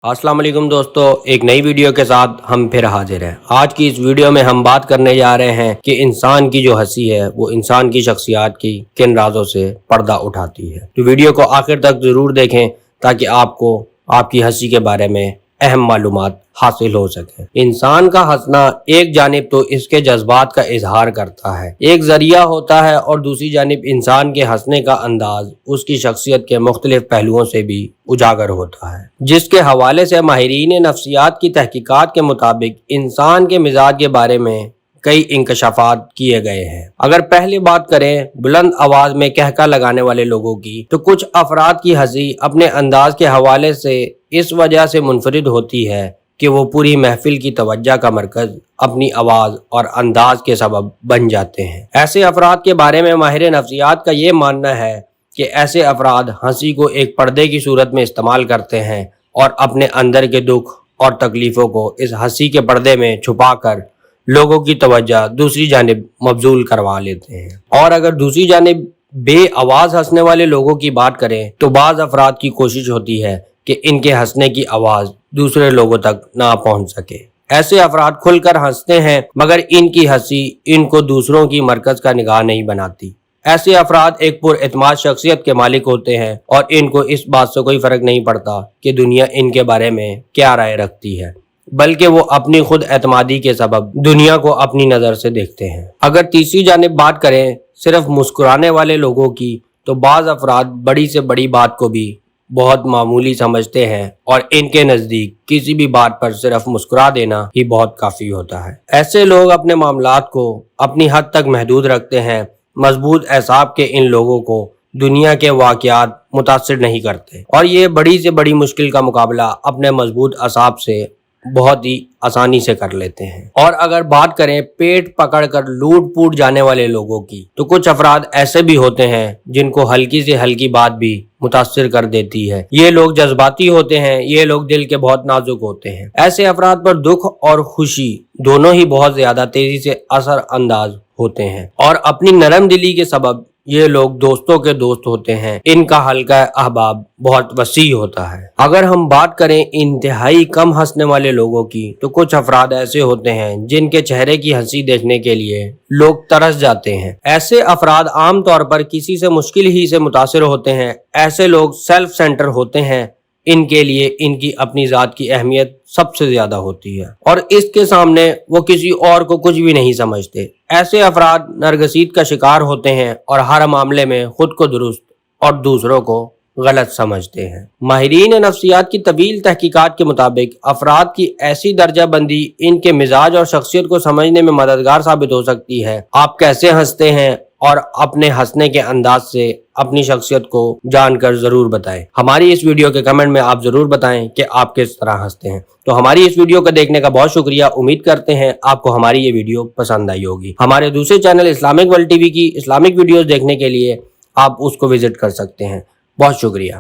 अस्सलाम वालेकुम दोस्तों, एक नई वीडियो के साथ हम फिर हाजिर हैं। आज की इस वीडियो में हम बात करने जा रहे हैं कि इंसान की जो हंसी है वो इंसान की शख्सियत की किन राजों से पर्दा उठाती है। तो वीडियो को आखिर तक जरूर देखें ताकि आपको आपकी हंसी के बारे में अहम मालूमात हासिल हो सके। इंसान का हंसना एक जानिब तो इसके जज्बात का इजहार करता है, एक जरिया होता है, और दूसरी जानिब इंसान के हंसने का अंदाज उसकी शख्सियत के मुख्तलिफ पहलुओं से भी उजागर होता है, जिसके हवाले से माहिरीन नफ्सियात की तहकीकात के मुताबिक इंसान के मिजाज के बारे में कई इंकशाफात किए गए हैं। अगर पहली बात करें बुलंद आवाज में कहका लगाने वाले लोगों की, तो कुछ अफराद की हंसी अपने अंदाज के हवाले से इस वजह से मुनफरिद होती है कि वो पूरी महफिल की तवज्जो का मरकज अपनी आवाज और अंदाज के सबब बन जाते हैं। ऐसे अफराद के बारे में माहिर नफ्सियात का ये मानना है कि ऐसे अफराद हंसी को एक पर्दे की सूरत में इस्तेमाल करते हैं और अपने अंदर के दुख और तकलीफों को इस हंसी के पर्दे में छुपा कर लोगों की तवज्जो दूसरी जानिब मबजूल करवा लेते हैं। और अगर दूसरी जानिब बे आवाज हंसने वाले लोगों की बात करें तो बाज अफराद की कोशिश होती है कि इनके हंसने की आवाज दूसरे लोगों तक ना पहुंच सके। ऐसे अफराद खुलकर हंसते हैं मगर इनकी हंसी इनको दूसरों की मरकज का निगाह नहीं बनाती। ऐसे अफराद एक पुरएतमाद शख्सियत के मालिक होते हैं और इनको इस बात से कोई फर्क नहीं पड़ता कि दुनिया इनके बारे में क्या राय रखती है, बल्कि वो अपनी खुद एतमादी के सबब दुनिया को अपनी नज़र से देखते हैं। अगर तीसरी जानिब बात करें सिर्फ मुस्कुराने वाले लोगों की, तो बाज़ अफराद बड़ी से बड़ी बात को भी बहुत मामूली समझते हैं और इनके नज़दीक किसी भी बात पर सिर्फ मुस्कुरा देना ही बहुत काफ़ी होता है। ऐसे लोग अपने मामलात को अपनी हद तक महदूद रखते हैं। मजबूत एसाब के इन लोगों को दुनिया के वाक़यात मुतासिर नहीं करते और ये बड़ी से बड़ी मुश्किल का मुकाबला अपने मजबूत असाब से बहुत ही आसानी से कर लेते हैं। और अगर बात करें पेट पकड़कर लूट पूट जाने वाले लोगों की, तो कुछ अफराद ऐसे भी होते हैं जिनको हल्की से हल्की बात भी मुतासिर कर देती है। ये लोग जज्बाती होते हैं, ये लोग दिल के बहुत नाजुक होते हैं। ऐसे अफराद पर दुख और खुशी दोनों ही बहुत ज्यादा तेजी से असर अंदाज होते हैं और अपनी नरम दिली के सबब ये लोग दोस्तों के दोस्त होते हैं। इनका हल्का अहबाब बहुत वसी होता है। अगर हम बात करें इंतहाई कम हंसने वाले लोगों की, तो कुछ अफराद ऐसे होते हैं जिनके चेहरे की हंसी देखने के लिए लोग तरस जाते हैं। ऐसे अफराद आम तौर पर किसी से मुश्किल ही से मुतासिर होते हैं। ऐसे लोग सेल्फ सेंटर होते हैं, इनके लिए इनकी अपनी जात की अहमियत सबसे ज्यादा होती है और इसके सामने वो किसी और को कुछ भी नहीं समझते। ऐसे अफराद नरगसीत का शिकार होते हैं और हर मामले में खुद को दुरुस्त और दूसरों को गलत समझते हैं। माहिरीन नफ्सियात की तवील तहकीकात के मुताबिक अफराद की ऐसी दर्जा बंदी इनके मिजाज और शख्सियत को समझने में मददगार साबित हो सकती है। आप कैसे हंसते हैं और अपने हंसने के अंदाज से अपनी शख्सियत को जानकर जरूर बताएं। हमारी इस वीडियो के कमेंट में आप जरूर बताएं कि आप किस तरह हंसते हैं। तो हमारी इस वीडियो को देखने का बहुत शुक्रिया। उम्मीद करते हैं आपको हमारी ये वीडियो पसंद आई होगी। हमारे दूसरे चैनल इस्लामिक वर्ल्ड टीवी की इस्लामिक वीडियोस देखने के लिए आप उसको विजिट कर सकते हैं। बहुत शुक्रिया।